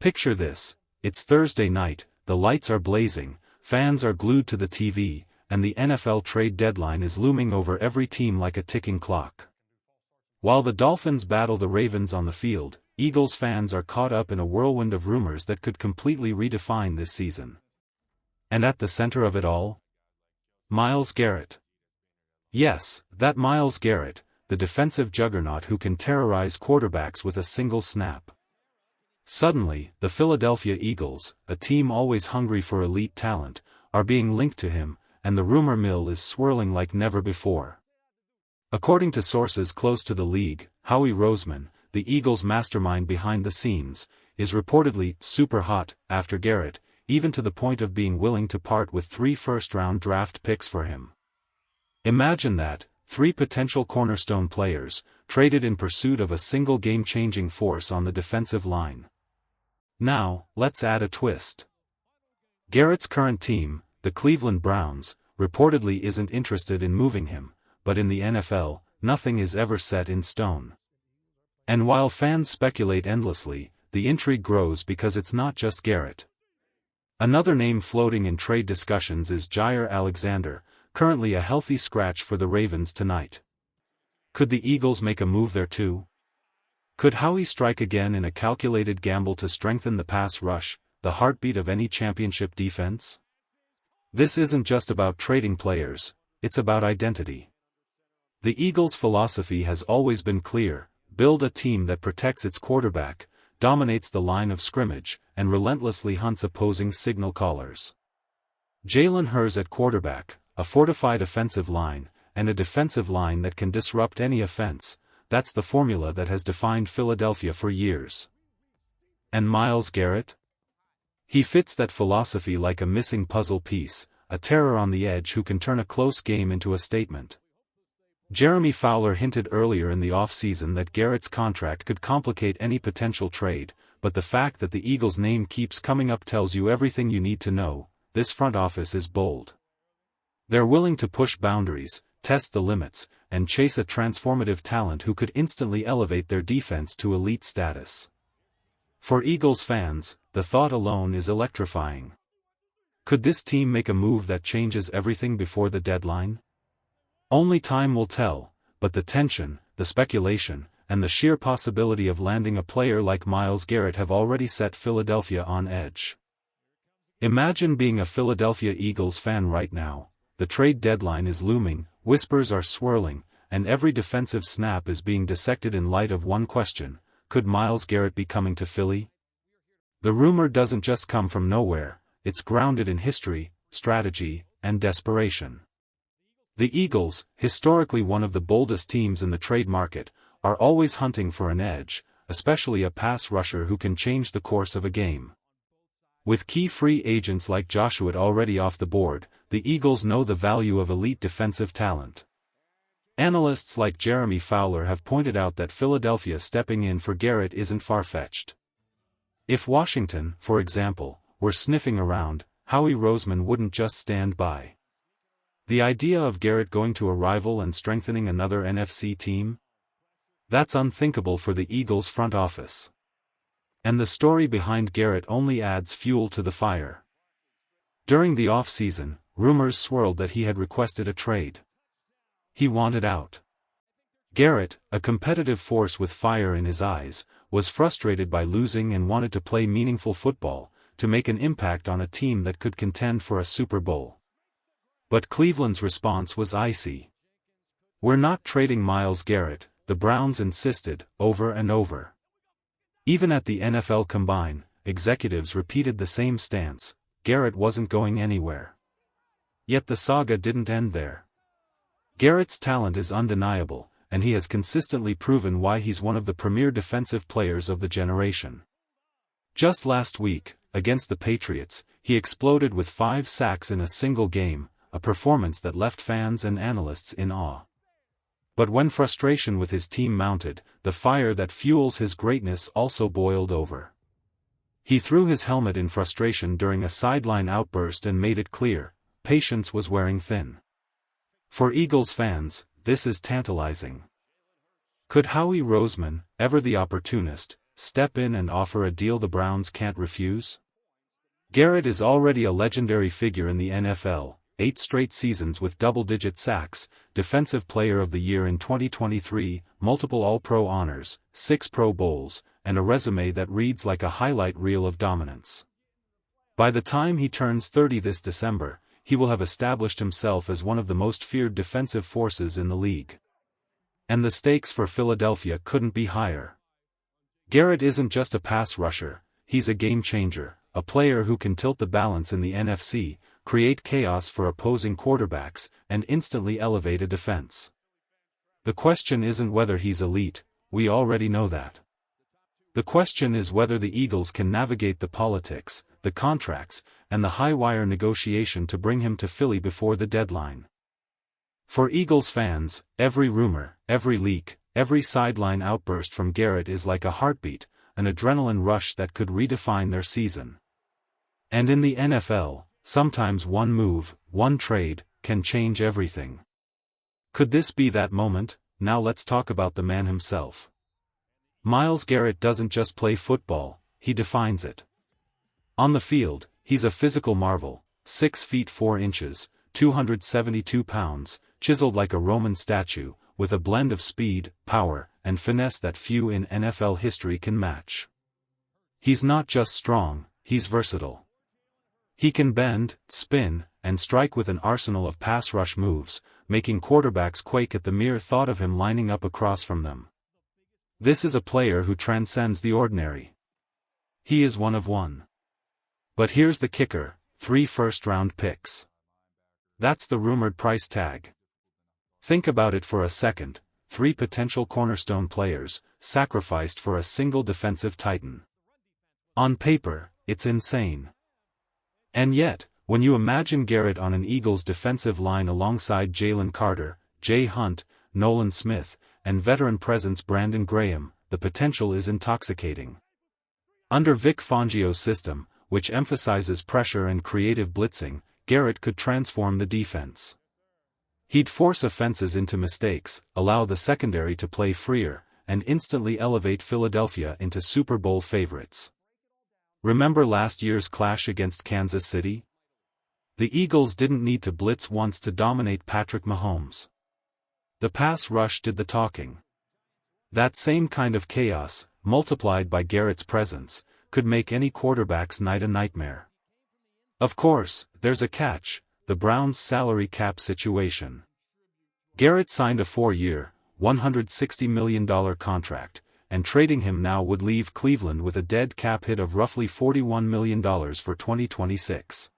Picture this: it's Thursday night, the lights are blazing, fans are glued to the TV, and the NFL trade deadline is looming over every team like a ticking clock. While the Dolphins battle the Ravens on the field, Eagles fans are caught up in a whirlwind of rumors that could completely redefine this season. And at the center of it all? Myles Garrett. Yes, that Myles Garrett, the defensive juggernaut who can terrorize quarterbacks with a single snap. Suddenly, the Philadelphia Eagles, a team always hungry for elite talent, are being linked to him, and the rumor mill is swirling like never before. According to sources close to the league, Howie Roseman, the Eagles' mastermind behind the scenes, is reportedly super hot after Garrett, even to the point of being willing to part with 3 first-round draft picks for him. Imagine that, 3 potential cornerstone players, traded in pursuit of a single game-changing force on the defensive line. Now, let's add a twist. Garrett's current team, the Cleveland Browns, reportedly isn't interested in moving him, but in the NFL, nothing is ever set in stone. And while fans speculate endlessly, the intrigue grows because it's not just Garrett. Another name floating in trade discussions is Jair Alexander, currently a healthy scratch for the Ravens tonight. Could the Eagles make a move there too? Could Howie strike again in a calculated gamble to strengthen the pass rush, the heartbeat of any championship defense? This isn't just about trading players, it's about identity. The Eagles' philosophy has always been clear: build a team that protects its quarterback, dominates the line of scrimmage, and relentlessly hunts opposing signal callers. Jalen Hurts at quarterback, a fortified offensive line, and a defensive line that can disrupt any offense, that's the formula that has defined Philadelphia for years. And Myles Garrett? He fits that philosophy like a missing puzzle piece, a terror on the edge who can turn a close game into a statement. Jeremy Fowler hinted earlier in the offseason that Garrett's contract could complicate any potential trade, but the fact that the Eagles' name keeps coming up tells you everything you need to know. This front office is bold. They're willing to push boundaries, test the limits, and chase a transformative talent who could instantly elevate their defense to elite status. For Eagles fans, the thought alone is electrifying. Could this team make a move that changes everything before the deadline? Only time will tell, but the tension, the speculation, and the sheer possibility of landing a player like Myles Garrett have already set Philadelphia on edge. Imagine being a Philadelphia Eagles fan right now. The trade deadline is looming, whispers are swirling, and every defensive snap is being dissected in light of one question: could Myles Garrett be coming to Philly? The rumor doesn't just come from nowhere, it's grounded in history, strategy, and desperation. The Eagles, historically one of the boldest teams in the trade market, are always hunting for an edge, especially a pass rusher who can change the course of a game. With key free agents like Joshua already off the board, the Eagles know the value of elite defensive talent. Analysts like Jeremy Fowler have pointed out that Philadelphia stepping in for Garrett isn't far-fetched. If Washington, for example, were sniffing around, Howie Roseman wouldn't just stand by. The idea of Garrett going to a rival and strengthening another NFC team? That's unthinkable for the Eagles' front office. And the story behind Garrett only adds fuel to the fire. During the off-season, rumors swirled that he had requested a trade. He wanted out. Garrett, a competitive force with fire in his eyes, was frustrated by losing and wanted to play meaningful football, to make an impact on a team that could contend for a Super Bowl. But Cleveland's response was icy. "We're not trading Myles Garrett," the Browns insisted, over and over. Even at the NFL Combine, executives repeated the same stance: Garrett wasn't going anywhere. Yet the saga didn't end there. Garrett's talent is undeniable, and he has consistently proven why he's one of the premier defensive players of the generation. Just last week, against the Patriots, he exploded with 5 sacks in a single game, a performance that left fans and analysts in awe. But when frustration with his team mounted, the fire that fuels his greatness also boiled over. He threw his helmet in frustration during a sideline outburst and made it clear: patience was wearing thin. For Eagles fans, this is tantalizing. Could Howie Roseman, ever the opportunist, step in and offer a deal the Browns can't refuse? Garrett is already a legendary figure in the NFL, 8 straight seasons with double-digit sacks, Defensive Player of the Year in 2023, multiple All-Pro honors, 6 Pro Bowls, and a resume that reads like a highlight reel of dominance. By the time he turns 30 this December, he will have established himself as one of the most feared defensive forces in the league. And the stakes for Philadelphia couldn't be higher. Garrett isn't just a pass rusher, he's a game-changer, a player who can tilt the balance in the NFC, create chaos for opposing quarterbacks, and instantly elevate a defense. The question isn't whether he's elite, we already know that. The question is whether the Eagles can navigate the politics, the contracts, and the high-wire negotiation to bring him to Philly before the deadline. For Eagles fans, every rumor, every leak, every sideline outburst from Garrett is like a heartbeat, an adrenaline rush that could redefine their season. And in the NFL, sometimes one move, one trade, can change everything. Could this be that moment? Now let's talk about the man himself. Myles Garrett doesn't just play football, he defines it. On the field, he's a physical marvel, 6 feet 4 inches, 272 pounds, chiseled like a Roman statue, with a blend of speed, power, and finesse that few in NFL history can match. He's not just strong, he's versatile. He can bend, spin, and strike with an arsenal of pass rush moves, making quarterbacks quake at the mere thought of him lining up across from them. This is a player who transcends the ordinary. He is one of one. But here's the kicker, 3 first-round picks. That's the rumored price tag. Think about it for a second, 3 potential cornerstone players, sacrificed for a single defensive titan. On paper, it's insane. And yet, when you imagine Garrett on an Eagles defensive line alongside Jalen Carter, Jay Hunt, Nolan Smith, and veteran presence Brandon Graham, the potential is intoxicating. Under Vic Fangio's system, which emphasizes pressure and creative blitzing, Garrett could transform the defense. He'd force offenses into mistakes, allow the secondary to play freer, and instantly elevate Philadelphia into Super Bowl favorites. Remember last year's clash against Kansas City? The Eagles didn't need to blitz once to dominate Patrick Mahomes. The pass rush did the talking. That same kind of chaos, multiplied by Garrett's presence, could make any quarterback's night a nightmare. Of course, there's a catch, the Browns' salary cap situation. Garrett signed a 4-year, $160 million contract, and trading him now would leave Cleveland with a dead cap hit of roughly $41 million for 2026.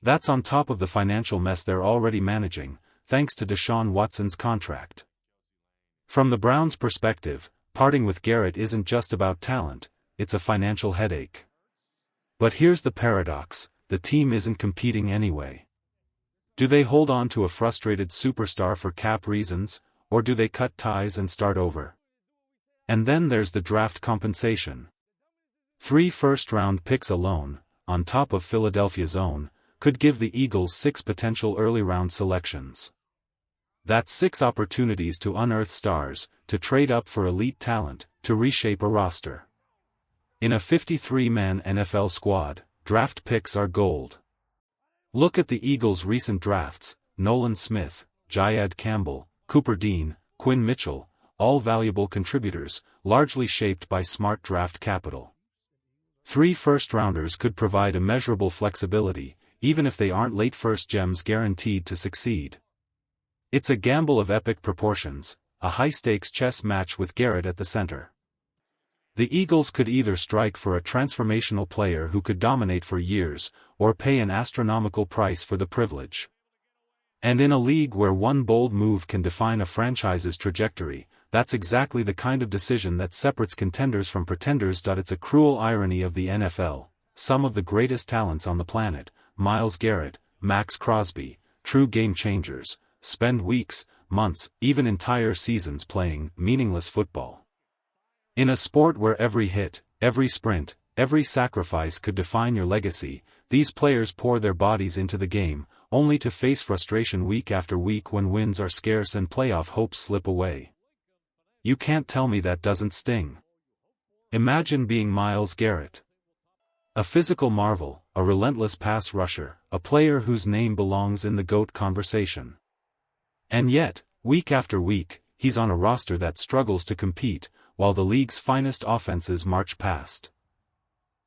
That's on top of the financial mess they're already managing, thanks to Deshaun Watson's contract. From the Browns' perspective, parting with Garrett isn't just about talent, it's a financial headache. But here's the paradox, the team isn't competing anyway. Do they hold on to a frustrated superstar for cap reasons, or do they cut ties and start over? And then there's the draft compensation. 3 first-round picks alone, on top of Philadelphia's own, could give the Eagles 6 potential early-round selections. That's 6 opportunities to unearth stars, to trade up for elite talent, to reshape a roster. In a 53-man NFL squad, draft picks are gold. Look at the Eagles' recent drafts, Nolan Smith, Jayad Campbell, Cooper Dean, Quinn Mitchell, all valuable contributors, largely shaped by smart draft capital. 3 first-rounders could provide immeasurable flexibility, even if they aren't late first gems guaranteed to succeed. It's a gamble of epic proportions, a high-stakes chess match with Garrett at the center. The Eagles could either strike for a transformational player who could dominate for years, or pay an astronomical price for the privilege. And in a league where one bold move can define a franchise's trajectory, that's exactly the kind of decision that separates contenders from pretenders. It's a cruel irony of the NFL, some of the greatest talents on the planet, Myles Garrett, Max Crosby, true game changers, spend weeks, months, even entire seasons playing meaningless football. In a sport where every hit, every sprint, every sacrifice could define your legacy, these players pour their bodies into the game, only to face frustration week after week when wins are scarce and playoff hopes slip away. You can't tell me that doesn't sting. Imagine being Myles Garrett. A physical marvel, a relentless pass rusher, a player whose name belongs in the GOAT conversation. And yet, week after week, he's on a roster that struggles to compete, while the league's finest offenses march past.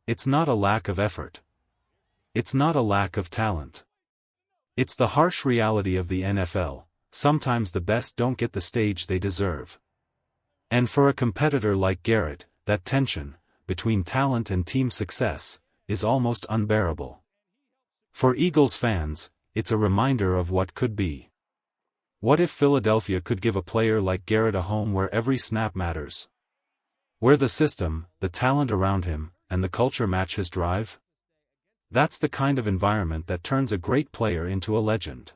It's not a lack of effort. It's not a lack of talent. It's the harsh reality of the NFL. Sometimes the best don't get the stage they deserve. And for a competitor like Garrett, that tension, between talent and team success, is almost unbearable. For Eagles fans, it's a reminder of what could be. What if Philadelphia could give a player like Garrett a home where every snap matters? Where the system, the talent around him, and the culture match his drive? That's the kind of environment that turns a great player into a legend.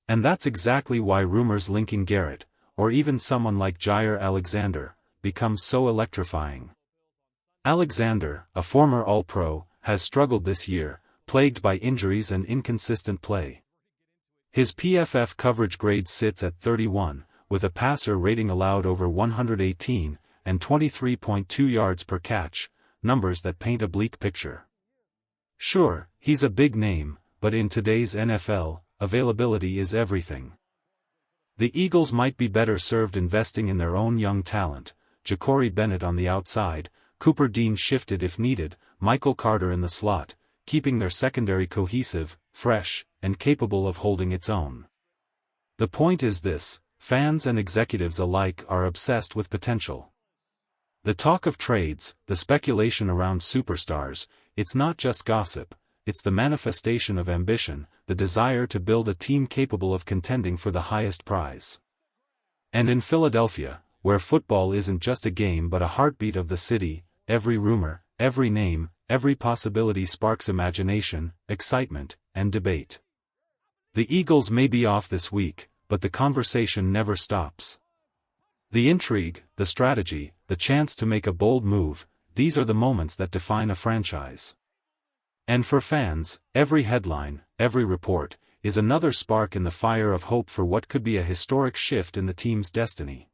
And that's exactly why rumors linking Garrett, or even someone like Jair Alexander, become so electrifying. Alexander, a former All-Pro, has struggled this year, plagued by injuries and inconsistent play. His PFF coverage grade sits at 31, with a passer rating allowed over 118, and 23.2 yards per catch, numbers that paint a bleak picture. Sure, he's a big name, but in today's NFL, availability is everything. The Eagles might be better served investing in their own young talent, Ja'Cory Bennett on the outside, Cooper Dean shifted if needed, Michael Carter in the slot, keeping their secondary cohesive, fresh, and capable of holding its own. The point is this: fans and executives alike are obsessed with potential. The talk of trades, the speculation around superstars, it's not just gossip, it's the manifestation of ambition, the desire to build a team capable of contending for the highest prize. And in Philadelphia, where football isn't just a game but a heartbeat of the city, every rumor, every name, every possibility sparks imagination, excitement, and debate. The Eagles may be off this week, but the conversation never stops. The intrigue, the strategy, the chance to make a bold move, these are the moments that define a franchise. And for fans, every headline, every report, is another spark in the fire of hope for what could be a historic shift in the team's destiny.